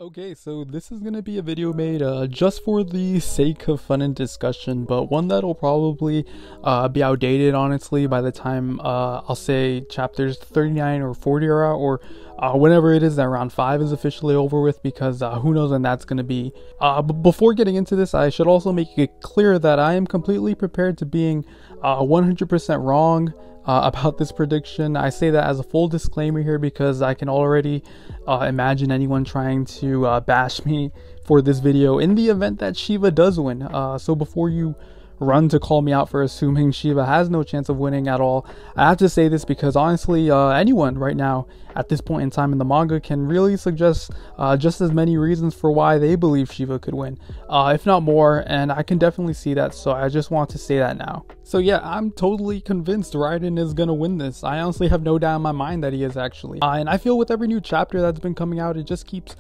Okay, so this is gonna be a video made just for the sake of fun and discussion, but one that'll probably be outdated, honestly, by the time I'll say chapters 39 or 40 are out, or whenever it is that round 5 is officially over with, because who knows when that's gonna be. But before getting into this, I should also make it clear that I am completely prepared to being 100% wrong about this prediction. I say that as a full disclaimer here because I can already imagine anyone trying to bash me for this video in the event that Shiva does win. So before you run to call me out for assuming Shiva has no chance of winning at all, I have to say this because honestly, anyone right now at this point in time in the manga can really suggest just as many reasons for why they believe Shiva could win, if not more, and I can definitely see that, so I just want to say that now. So yeah, I'm totally convinced Raiden is gonna win this. I honestly have no doubt in my mind that he is actually. And I feel with every new chapter that's been coming out, it just keeps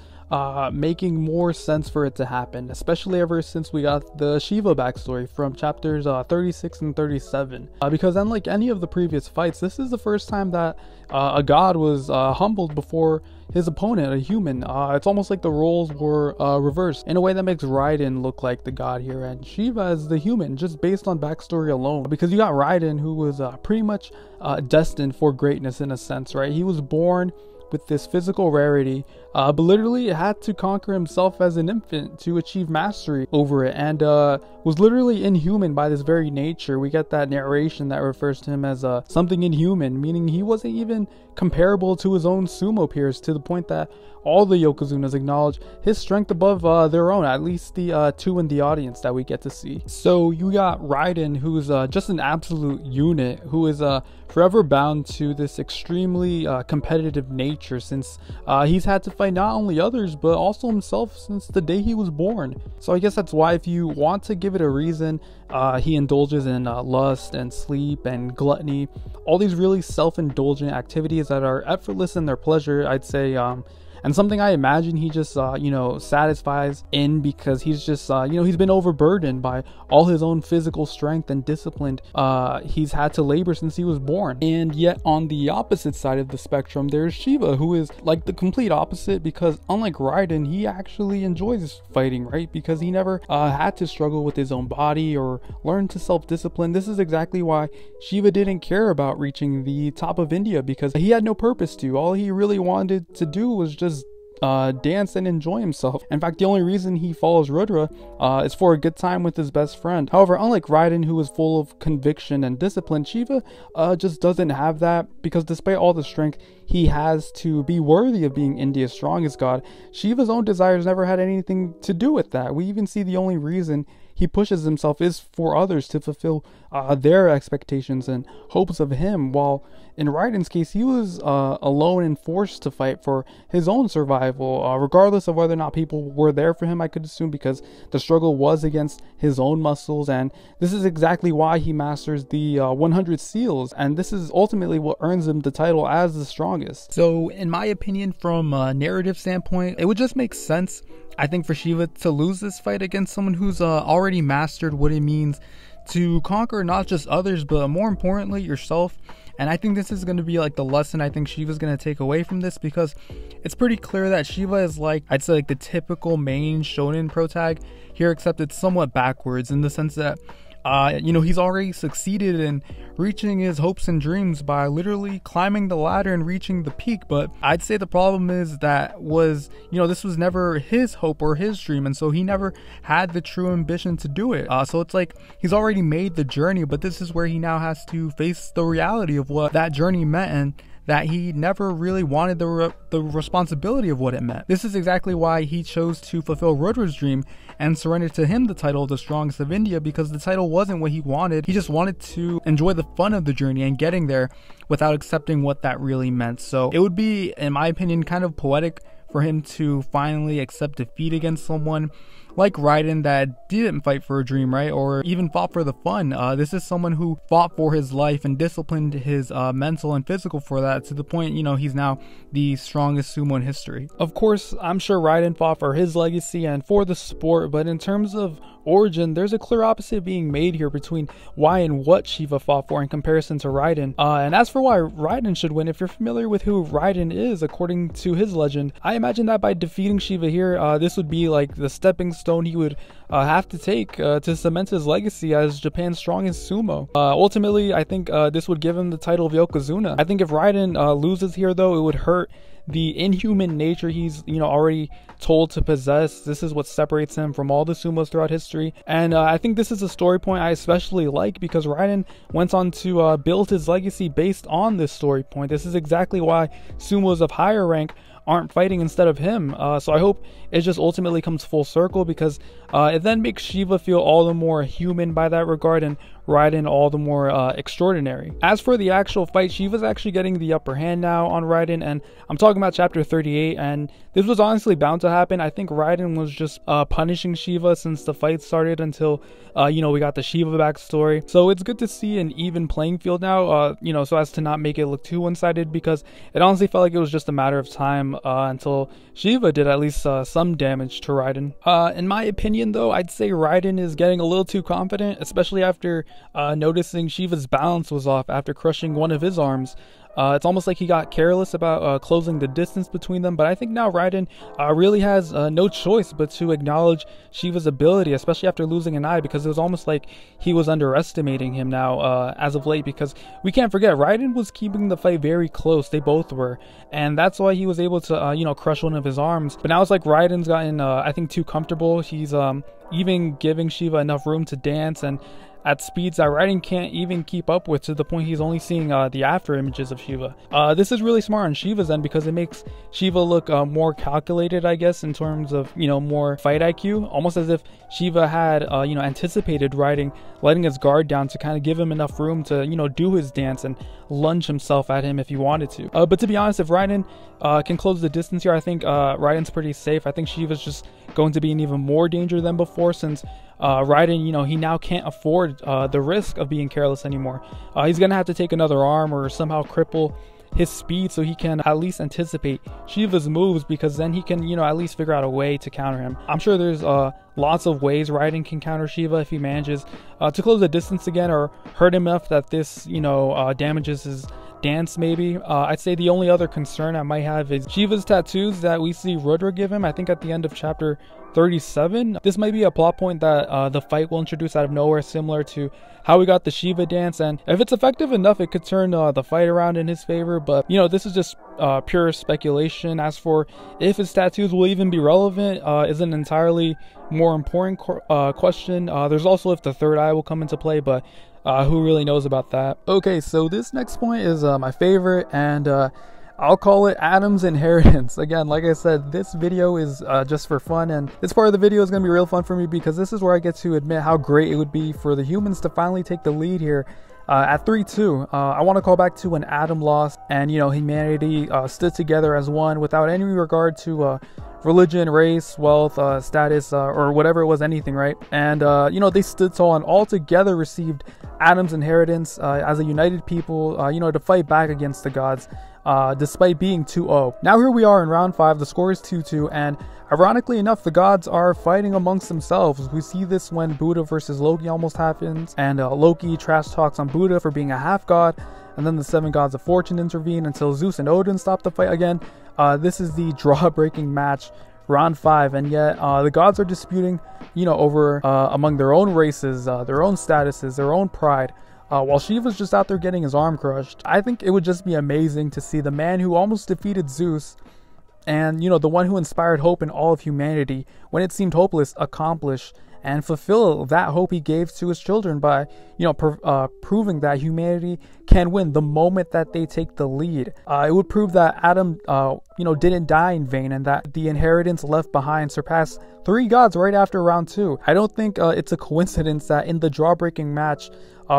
making more sense for it to happen, especially ever since we got the Shiva backstory from chapters 36 and 37. Because unlike any of the previous fights, this is the first time that a god was humbled before his opponent, a human. It's almost like the roles were reversed in a way that makes Raiden look like the god here and Shiva as the human, just based on backstory alone. Because you got Raiden, who was pretty much destined for greatness in a sense, right? He was born with this physical rarity, but literally had to conquer himself as an infant to achieve mastery over it, and was literally inhuman by this very nature. We get that narration that refers to him as something inhuman, meaning he wasn't even comparable to his own sumo peers, to the point that all the Yokozunas acknowledge his strength above their own, at least the two in the audience that we get to see. So you got Raiden, who's just an absolute unit, who is forever bound to this extremely competitive nature, since he's had to fight not only others but also himself since the day he was born. So I guess that's why, if you want to give it a reason, he indulges in lust and sleep and gluttony, all these really self-indulgent activities that are effortless in their pleasure, I'd say, and something I imagine he just, satisfies in, because he's just, he's been overburdened by all his own physical strength and discipline he's had to labor since he was born. And yet on the opposite side of the spectrum, there's Shiva, who is like the complete opposite, because unlike Raiden, he actually enjoys fighting, right? Because he never had to struggle with his own body or learn to self-discipline. This is exactly why Shiva didn't care about reaching the top of India, because he had no purpose to. All he really wanted to do was just dance and enjoy himself. In fact, the only reason he follows Rudra is for a good time with his best friend. However, unlike Raiden, who is full of conviction and discipline, Shiva just doesn't have that, because despite all the strength he has to be worthy of being India's strongest god, Shiva's own desires never had anything to do with that. We even see the only reason he pushes himself is for others to fulfill their expectations and hopes of him, while in Raiden's case, he was alone and forced to fight for his own survival, regardless of whether or not people were there for him, I could assume, because the struggle was against his own muscles. And this is exactly why he masters the 100 seals, and this is ultimately what earns him the title as the strongest. So in my opinion, from a narrative standpoint, it would just make sense, I think, for Shiva to lose this fight against someone who's already mastered what it means to conquer not just others, but more importantly, yourself. And I think this is going to be like the lesson I think Shiva's going to take away from this, because it's pretty clear that Shiva is like, I'd say, like the typical main shonen protag here, except it's somewhat backwards in the sense that he's already succeeded in reaching his hopes and dreams by literally climbing the ladder and reaching the peak. But I'd say the problem is that this was never his hope or his dream, and so he never had the true ambition to do it. So it's like he's already made the journey, but this is where he now has to face the reality of what that journey meant, and that he never really wanted the responsibility of what it meant. This is exactly why he chose to fulfill Rudra's dream and surrender to him the title of the strongest of India, because the title wasn't what he wanted. He just wanted to enjoy the fun of the journey and getting there without accepting what that really meant. So it would be, in my opinion, kind of poetic for him to finally accept defeat against someone like Raiden that didn't fight for a dream, right? Or even fought for the fun. This is someone who fought for his life and disciplined his mental and physical for that, to the point, he's now the strongest sumo in history. Of course, I'm sure Raiden fought for his legacy and for the sport, but in terms of origin, there's a clear opposite being made here between why and what Shiva fought for in comparison to Raiden. And as for why Raiden should win, if you're familiar with who Raiden is, according to his legend, I imagine that by defeating Shiva here, this would be like the stepping stone he would have to take to cement his legacy as Japan's strongest sumo. Ultimately, I think this would give him the title of Yokozuna. I think if Raiden loses here, though, it would hurt the inhuman nature he's already told to possess. This is what separates him from all the sumos throughout history, and I think this is a story point I especially like because Raiden went on to build his legacy based on this story point. This is exactly why sumos of higher rank aren't fighting instead of him. So I hope it just ultimately comes full circle because it then makes Shiva feel all the more human by that regard and Raiden all the more extraordinary. As for the actual fight, Shiva's actually getting the upper hand now on Raiden, and I'm talking about chapter 38, and this was honestly bound to happen. I think Raiden was just punishing Shiva since the fight started until we got the Shiva backstory. So it's good to see an even playing field now, so as to not make it look too one-sided, because it honestly felt like it was just a matter of time until Shiva did at least some damage to Raiden. In my opinion, though, I'd say Raiden is getting a little too confident, especially after noticing Shiva's balance was off after crushing one of his arms. It's almost like he got careless about closing the distance between them, but I think now Raiden really has no choice but to acknowledge Shiva's ability, especially after losing an eye, because it was almost like he was underestimating him now as of late, because we can't forget Raiden was keeping the fight very close. They both were, and that's why he was able to crush one of his arms. But now it's like Raiden's gotten I think too comfortable. He's even giving Shiva enough room to dance and at speeds that Raiden can't even keep up with, to the point he's only seeing the after images of Shiva. This is really smart on Shiva's end because it makes Shiva look more calculated, I guess, in terms of more fight IQ, almost as if Shiva had anticipated Raiden letting his guard down to kind of give him enough room to do his dance and lunge himself at him if he wanted to. But to be honest, if Raiden can close the distance here, I think Raiden's pretty safe. I think Shiva's just going to be in even more danger than before, since Raiden, he now can't afford the risk of being careless anymore. He's gonna have to take another arm or somehow cripple his speed so he can at least anticipate Shiva's moves, because then he can at least figure out a way to counter him. I'm sure there's lots of ways Raiden can counter Shiva if he manages to close the distance again or hurt him enough that this damages his dance maybe. I'd say the only other concern I might have is Shiva's tattoos that we see Rudra give him, I think at the end of chapter 37. This might be a plot point that the fight will introduce out of nowhere, similar to how we got the Shiva dance, and if it's effective enough it could turn the fight around in his favor. But this is just pure speculation. As for if his tattoos will even be relevant is an entirely more important question. There's also if the third eye will come into play, but who really knows about that? Okay, so this next point is my favorite, and I'll call it Adam's inheritance. Again, like I said, this video is just for fun, and this part of the video is going to be real fun for me because this is where I get to admit how great it would be for the humans to finally take the lead here. At 3-2, I want to call back to when Adam lost and humanity stood together as one without any regard to religion, race, wealth, status, or whatever it was, anything, right? And they stood tall and all together received Adam's inheritance as a united people, to fight back against the gods, despite being 2-0. Now here we are in round 5, the score is 2-2, and ironically enough, the gods are fighting amongst themselves. We see this when Buddha versus Loki almost happens, and Loki trash talks on Buddha for being a half god, and then the 7 gods of fortune intervene until Zeus and Odin stop the fight again. This is the draw-breaking match, round 5, and yet the gods are disputing, over among their own races, their own statuses, their own pride. While Shiva's just out there getting his arm crushed. I think it would just be amazing to see the man who almost defeated Zeus and, the one who inspired hope in all of humanity when it seemed hopeless accomplish and fulfill that hope he gave to his children by, proving that humanity can win the moment that they take the lead. It would prove that Adam, didn't die in vain, and that the inheritance left behind surpassed 3 gods right after round 2. I don't think it's a coincidence that in the draw-breaking match,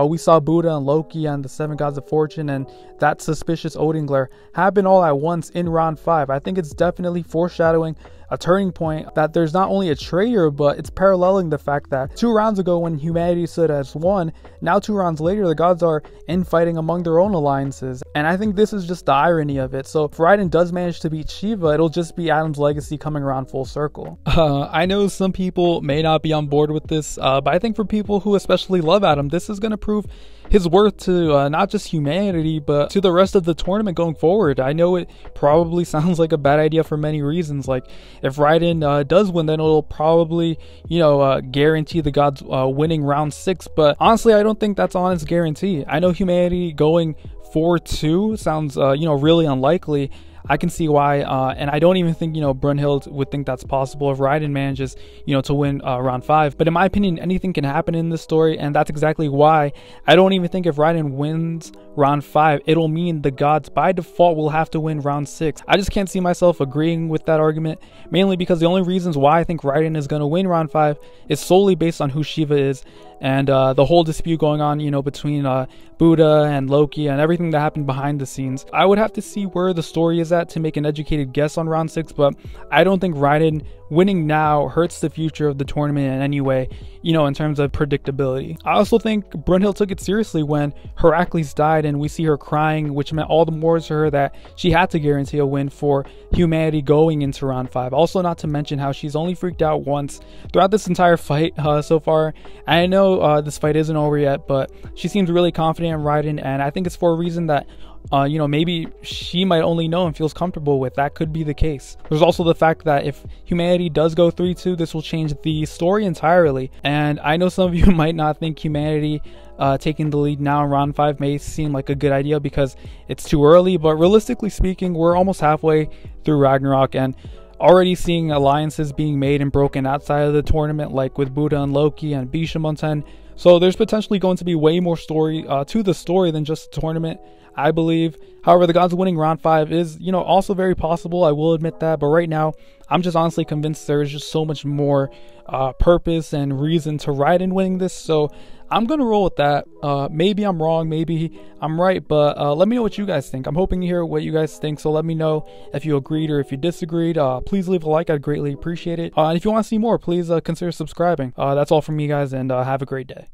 we saw Buddha and Loki and the 7 gods of fortune and that suspicious Odin glare happen all at once in round 5. I think it's definitely foreshadowing a turning point, that there's not only a traitor, but it's paralleling the fact that 2 rounds ago when humanity stood as one, now 2 rounds later the gods are infighting among their own alliances. And I think this is just the irony of it. So if Raiden does manage to beat Shiva, it'll just be Adam's legacy coming around full circle. I know some people may not be on board with this, but I think for people who especially love Adam, this is going to prove his worth to not just humanity, but to the rest of the tournament going forward. I know it probably sounds like a bad idea for many reasons. Like, if Raiden does win, then it'll probably, guarantee the gods winning round 6. But honestly, I don't think that's an honest guarantee. I know humanity going 4-2 sounds, really unlikely. I can see why, and I don't even think, Brunhild would think that's possible if Raiden manages, to win round 5. But in my opinion, anything can happen in this story, and that's exactly why I don't even think if Raiden wins round 5, it'll mean the gods by default will have to win round 6. I just can't see myself agreeing with that argument, mainly because the only reasons why I think Raiden is going to win round 5 is solely based on who Shiva is, and the whole dispute going on, between Buddha and Loki and everything that happened behind the scenes. I would have to see where the story is at to make an educated guess on round 6, but I don't think Raiden winning now hurts the future of the tournament in any way, in terms of predictability. I also think Brunhild took it seriously when Heracles died, and we see her crying, which meant all the more to her that she had to guarantee a win for humanity going into round 5. Also, not to mention how she's only freaked out once throughout this entire fight so far. I know this fight isn't over yet, but she seems really confident in Raiden, and I think it's for a reason that maybe she might only know and feels comfortable with. That could be the case. There's also the fact that if humanity does go 3-2, this will change the story entirely. And I know some of you might not think humanity taking the lead now in round 5 may seem like a good idea because it's too early, but realistically speaking, we're almost halfway through Ragnarok and already seeing alliances being made and broken outside of the tournament, like with Buddha and Loki and Bishamonten. So there's potentially going to be way more story to the story than just the tournament, I believe. However, the gods winning round 5 is, also very possible. I will admit that. But right now, I'm just honestly convinced there is just so much more purpose and reason to Raiden winning this. So I'm going to roll with that. Maybe I'm wrong. Maybe I'm right. But let me know what you guys think. I'm hoping to hear what you guys think. So let me know if you agreed or if you disagreed. Please leave a like. I'd greatly appreciate it. And if you want to see more, please consider subscribing. That's all from me, guys. And have a great day.